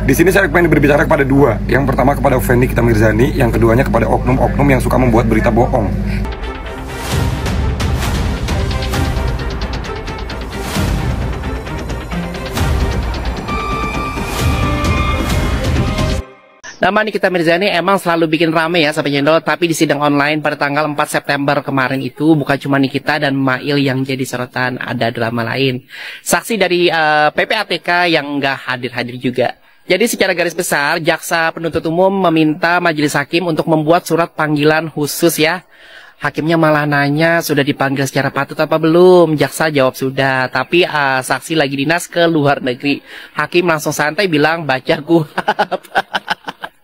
Di sini saya ingin berbicara kepada dua. Yang pertama kepada Fendi Kita Mirzani, yang keduanya kepada oknum-oknum yang suka membuat berita bohong. Nama Nikita Mirzani emang selalu bikin rame ya Sobat Cendol, tapi di sidang online pada tanggal 4 September kemarin itu bukan cuma Nikita dan Mail yang jadi sorotan, ada drama lain. Saksi dari PPATK yang nggak hadir-hadir juga. Jadi secara garis besar, Jaksa Penuntut Umum meminta Majelis Hakim untuk membuat surat panggilan khusus ya. Hakimnya malah nanya sudah dipanggil secara patut apa belum. Jaksa jawab sudah, tapi saksi lagi dinas ke luar negeri. Hakim langsung santai bilang baca KUHAP.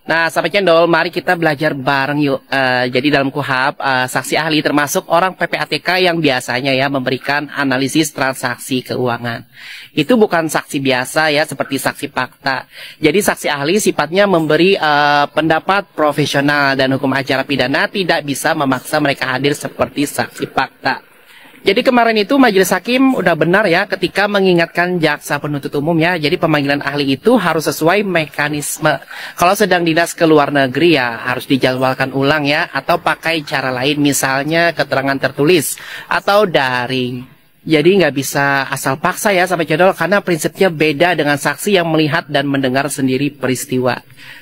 Nah, Sobat Cendol, mari kita belajar bareng yuk. Jadi dalam KUHAP, saksi ahli termasuk orang PPATK yang biasanya ya memberikan analisis transaksi keuangan. Itu bukan saksi biasa ya, seperti saksi fakta. Jadi saksi ahli sifatnya memberi pendapat profesional dan hukum acara pidana tidak bisa memaksa mereka hadir seperti saksi fakta. Jadi kemarin itu Majelis Hakim udah benar ya ketika mengingatkan Jaksa Penuntut Umum ya. Jadi pemanggilan ahli itu harus sesuai mekanisme. Kalau sedang dinas ke luar negeri ya harus dijadwalkan ulang ya. Atau pakai cara lain misalnya keterangan tertulis atau daring. Jadi nggak bisa asal paksa ya Sobat Cendol, karena prinsipnya beda dengan saksi yang melihat dan mendengar sendiri peristiwa.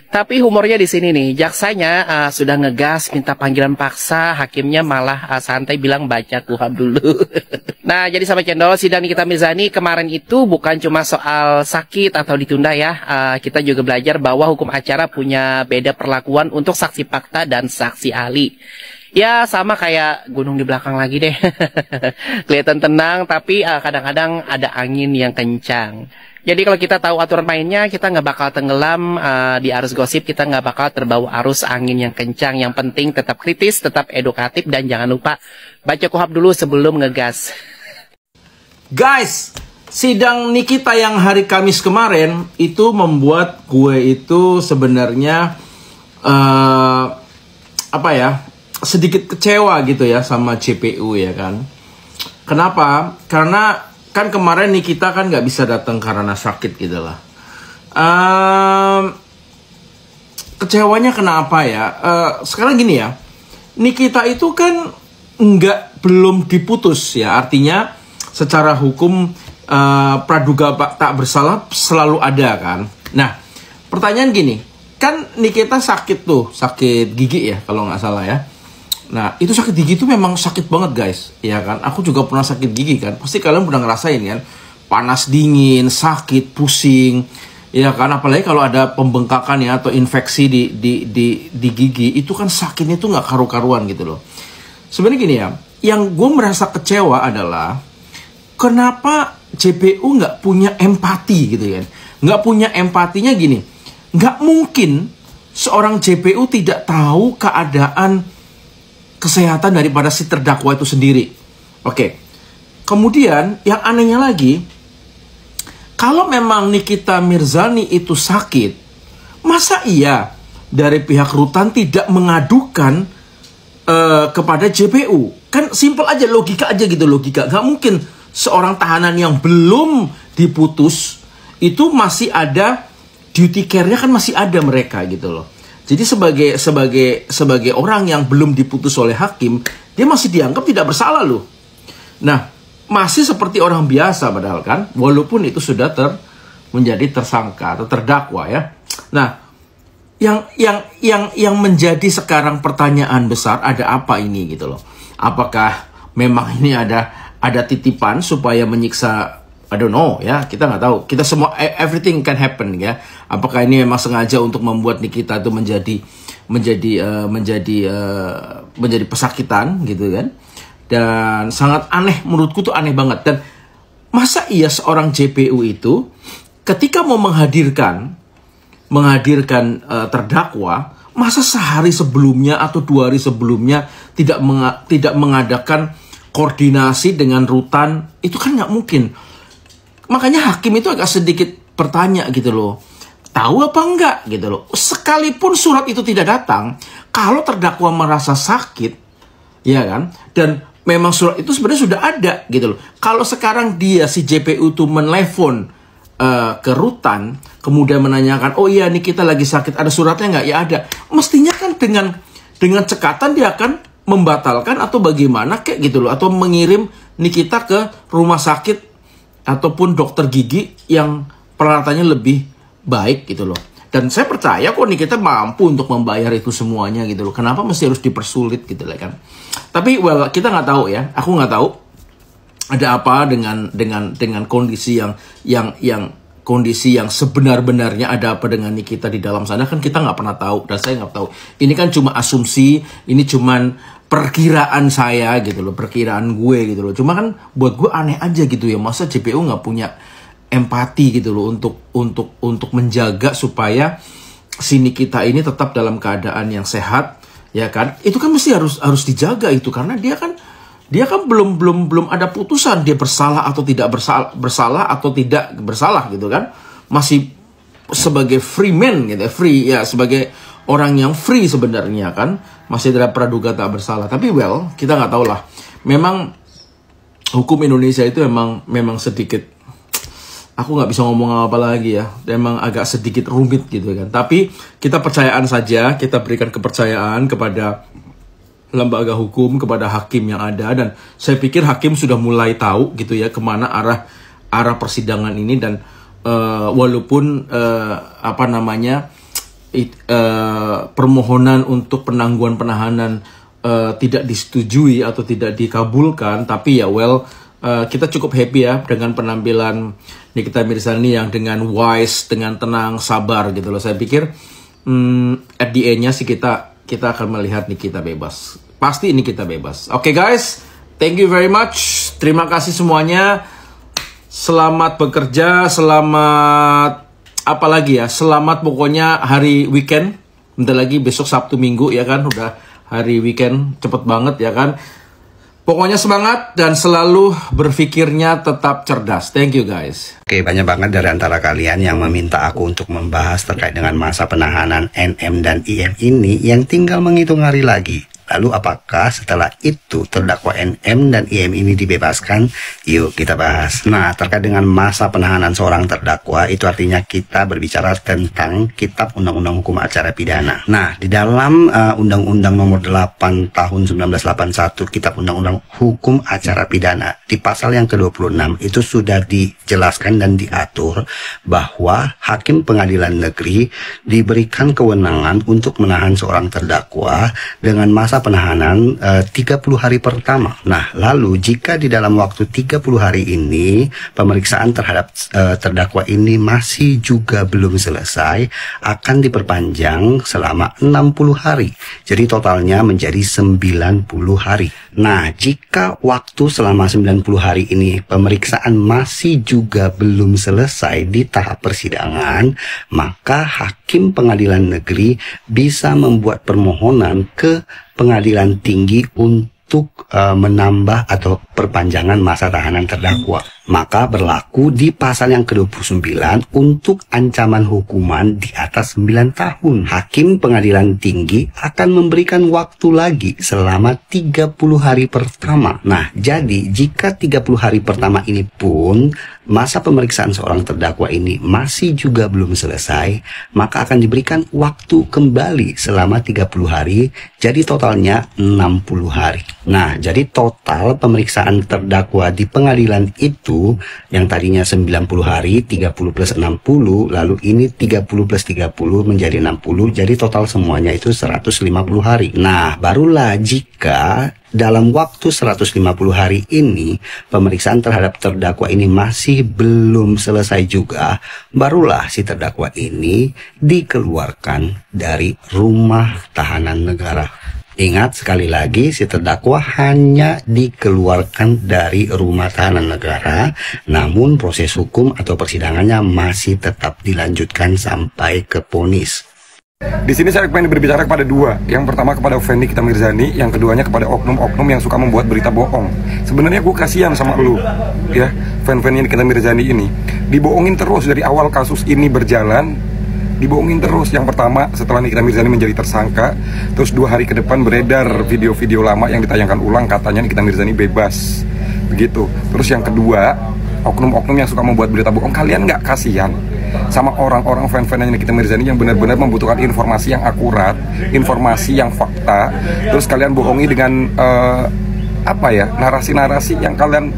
Tapi humornya di sini nih, jaksanya sudah ngegas minta panggilan paksa, hakimnya malah santai bilang baca KUHAP dulu. Nah, jadi Sobat Cendol, sidang Nikita Mirzani kemarin itu bukan cuma soal sakit atau ditunda ya. Kita juga belajar bahwa hukum acara punya beda perlakuan untuk saksi fakta dan saksi ahli. Ya sama kayak gunung di belakang lagi deh. Kelihatan tenang tapi kadang-kadang ada angin yang kencang. Jadi kalau kita tahu aturan mainnya, kita nggak bakal tenggelam di arus gosip, kita nggak bakal terbawa arus angin yang kencang. Yang penting tetap kritis, tetap edukatif, dan jangan lupa baca KUHAP dulu sebelum ngegas. Guys, sidang Nikita yang hari Kamis kemarin itu membuat gue itu sebenarnya sedikit kecewa gitu ya sama JPU ya kan. Kenapa? Karena kan kemarin Nikita kan nggak bisa datang karena sakit gitu lah. Kecewanya kenapa ya? Sekarang gini ya, Nikita itu kan belum diputus ya. Artinya secara hukum praduga tak bersalah selalu ada kan. Nah, pertanyaan gini, kan Nikita sakit tuh, sakit gigi ya kalau nggak salah ya. Nah, itu sakit gigi itu memang sakit banget guys, ya kan? Aku juga pernah sakit gigi kan. Pasti kalian pernah ngerasain kan? Panas dingin, sakit, pusing, ya kan? Apalagi kalau ada pembengkakan ya atau infeksi di gigi, itu kan sakitnya tuh nggak karu-karuan gitu loh. Sebenarnya gini ya, yang gue merasa kecewa adalah kenapa JPU nggak punya empati gitu kan? Nggak punya empatinya gini, nggak mungkin seorang JPU tidak tahu keadaan kesehatan daripada si terdakwa itu sendiri. Oke. Kemudian yang anehnya lagi, kalau memang Nikita Mirzani itu sakit, masa iya dari pihak rutan tidak mengadukan kepada JPU? Kan simpel aja, logika aja gitu, logika. Gak mungkin seorang tahanan yang belum diputus itu masih ada duty care-nya, kan masih ada mereka gitu loh. Jadi sebagai orang yang belum diputus oleh hakim, dia masih dianggap tidak bersalah loh. Nah, masih seperti orang biasa padahal kan, walaupun itu sudah menjadi tersangka atau terdakwa ya. Nah, yang menjadi sekarang pertanyaan besar, ada apa ini gitu loh. Apakah memang ini ada titipan supaya menyiksa, I don't know ya, kita nggak tahu. Kita semua, everything can happen ya. Apakah ini memang sengaja untuk membuat Nikita itu menjadi pesakitan gitu kan? Dan sangat aneh, menurutku tuh aneh banget. Dan masa iya seorang JPU itu ketika mau menghadirkan terdakwa, masa sehari sebelumnya atau 2 hari sebelumnya tidak mengadakan koordinasi dengan rutan? Itu kan nggak mungkin. Makanya hakim itu agak sedikit bertanya gitu loh, tahu apa enggak gitu loh. Sekalipun surat itu tidak datang, kalau terdakwa merasa sakit, ya kan, dan memang surat itu sebenarnya sudah ada gitu loh. Kalau sekarang dia si JPU itu menelpon ke rutan, kemudian menanyakan, oh iya Nikita lagi sakit, ada suratnya nggak? Ya ada. Mestinya kan dengan cekatan dia akan membatalkan atau bagaimana kayak gitu loh, atau mengirim Nikita ke rumah sakit ataupun dokter gigi yang peralatannya lebih baik gitu loh. Dan saya percaya kok Nikita mampu untuk membayar itu semuanya gitu loh. Kenapa mesti harus dipersulit gitu lah kan? Tapi well, kita nggak tahu ya. Aku nggak tahu ada apa dengan kondisi kondisi yang sebenar-benarnya, ada apa dengan Nikita di dalam sana, kan kita nggak pernah tahu, dan saya nggak tahu. Ini kan cuma asumsi, ini cuman perkiraan saya gitu loh, perkiraan gue gitu loh. Cuma kan buat gue aneh aja gitu ya, masa JPU nggak punya empati gitu loh untuk menjaga supaya si Nikita ini tetap dalam keadaan yang sehat, ya kan? Itu kan mesti harus dijaga itu, karena dia kan belum ada putusan dia bersalah atau tidak bersalah atau tidak bersalah gitu kan, masih sebagai free man gitu, free ya, sebagai orang yang free sebenarnya kan, masih ada praduga tak bersalah. Tapi well, kita nggak tahu lah, memang hukum Indonesia itu memang sedikit, aku nggak bisa ngomong apa lagi ya, memang agak sedikit rumit gitu kan. Tapi kita percayaan saja, kita berikan kepercayaan kepada lembaga hukum, kepada hakim yang ada, dan saya pikir hakim sudah mulai tahu gitu ya kemana arah persidangan ini. Dan walaupun permohonan untuk penangguhan penahanan tidak disetujui atau tidak dikabulkan, tapi ya well, kita cukup happy ya dengan penampilan Nikita Mirzani yang dengan wise, dengan tenang, sabar gitu loh. Saya pikir at the end-nya sih kita akan melihat Nikita bebas. Pasti ini kita bebas. Oke guys, thank you very much. Terima kasih semuanya. Selamat bekerja, selamat apa lagi ya? Selamat pokoknya hari weekend. Bentar lagi besok Sabtu Minggu ya kan, udah hari weekend, cepet banget ya kan. Pokoknya semangat dan selalu berpikirnya tetap cerdas. Thank you guys. Oke, banyak banget dari antara kalian yang meminta aku untuk membahas terkait dengan masa penahanan NM dan IM ini yang tinggal menghitung hari lagi. Lalu apakah setelah itu terdakwa NM dan IM ini dibebaskan? Yuk kita bahas. Nah, terkait dengan masa penahanan seorang terdakwa, itu artinya kita berbicara tentang Kitab Undang-Undang Hukum Acara Pidana. Nah, di dalam Undang-Undang Nomor 8 Tahun 1981, Kitab Undang-Undang Hukum Acara Pidana, di pasal yang ke-26 itu sudah dijelaskan dan diatur bahwa hakim pengadilan negeri diberikan kewenangan untuk menahan seorang terdakwa dengan masa penahanan 30 hari pertama. Nah, lalu jika di dalam waktu 30 hari ini pemeriksaan terhadap terdakwa ini masih juga belum selesai, akan diperpanjang selama 60 hari. Jadi totalnya menjadi 90 hari. Nah, jika waktu selama 90 hari ini pemeriksaan masih juga belum selesai di tahap persidangan, maka hakim pengadilan negeri bisa membuat permohonan ke pengadilan tinggi untuk menambah atau perpanjangan masa tahanan terdakwa. Maka berlaku di pasal yang ke-29 untuk ancaman hukuman di atas 9 tahun. Hakim pengadilan tinggi akan memberikan waktu lagi selama 30 hari pertama. Nah, jadi jika 30 hari pertama ini pun masa pemeriksaan seorang terdakwa ini masih juga belum selesai, maka akan diberikan waktu kembali selama 30 hari, jadi totalnya 60 hari. Nah, jadi total pemeriksaan terdakwa di pengadilan itu yang tadinya 90 hari, 30 plus 60, lalu ini 30 plus 30 menjadi 60, jadi total semuanya itu 150 hari. Nah, barulah jika dalam waktu 150 hari ini pemeriksaan terhadap terdakwa ini masih belum selesai juga, barulah si terdakwa ini dikeluarkan dari rumah tahanan negara. Ingat sekali lagi, si terdakwa hanya dikeluarkan dari rumah tahanan negara, namun proses hukum atau persidangannya masih tetap dilanjutkan sampai ke vonis. Di sini saya pengen berbicara kepada dua. Yang pertama kepada Fendi Nikita Mirzani, yang keduanya kepada oknum-oknum yang suka membuat berita bohong. Sebenarnya gue kasihan sama lu, ya, fan-fan Nikita Mirzani ini. Dibohongin terus dari awal kasus ini berjalan, dibohongin terus. Yang pertama, setelah Nikita Mirzani menjadi tersangka, terus 2 hari ke depan beredar video-video lama yang ditayangkan ulang, katanya Nikita Mirzani bebas, begitu. Terus yang kedua, oknum-oknum yang suka membuat berita bohong, kalian nggak kasihan sama orang-orang fan-fan Nikita Mirzani yang benar-benar membutuhkan informasi yang akurat, informasi yang fakta, terus kalian bohongi dengan narasi-narasi yang kalian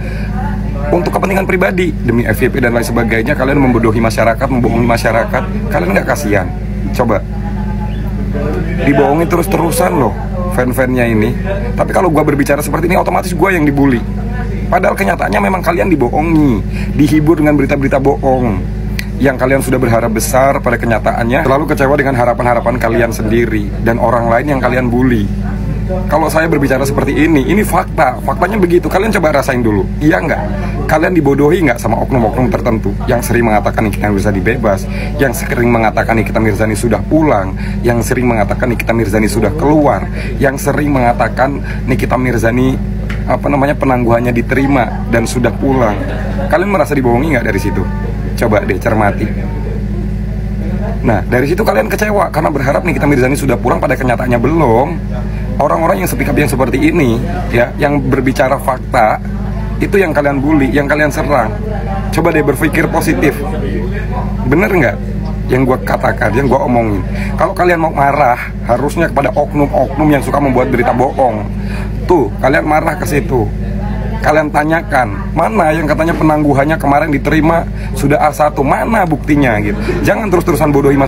untuk kepentingan pribadi demi FYP dan lain sebagainya. Kalian membodohi masyarakat, membohongi masyarakat. Kalian nggak kasihan? Coba dibohongi terus-terusan loh fan-fannya ini. Tapi kalau gue berbicara seperti ini, otomatis gue yang dibully. Padahal kenyataannya memang kalian dibohongi, dihibur dengan berita-berita bohong yang kalian sudah berharap besar, pada kenyataannya terlalu kecewa dengan harapan-harapan kalian sendiri dan orang lain yang kalian bully. Kalau saya berbicara seperti ini fakta, faktanya begitu. Kalian coba rasain dulu, iya nggak? Kalian dibodohi nggak sama oknum-oknum tertentu yang sering mengatakan Nikita Mirzani bebas, yang sering mengatakan Nikita Mirzani sudah pulang, yang sering mengatakan Nikita Mirzani sudah keluar, yang sering mengatakan Nikita Mirzani penangguhannya diterima dan sudah pulang. Kalian merasa dibohongi nggak dari situ? Coba deh cermati. Nah, dari situ kalian kecewa karena berharap Nikita Mirzani sudah pulang, pada kenyataannya belum. Orang-orang yang speak up yang seperti ini, ya, yang berbicara fakta, itu yang kalian bully, yang kalian serang. Coba deh berpikir positif. Bener nggak yang gue katakan, yang gue omongin? Kalau kalian mau marah, harusnya kepada oknum-oknum yang suka membuat berita bohong. Tuh, kalian marah ke situ. Kalian tanyakan, mana yang katanya penangguhannya kemarin diterima sudah A1, mana buktinya gitu. Jangan terus-terusan bodohi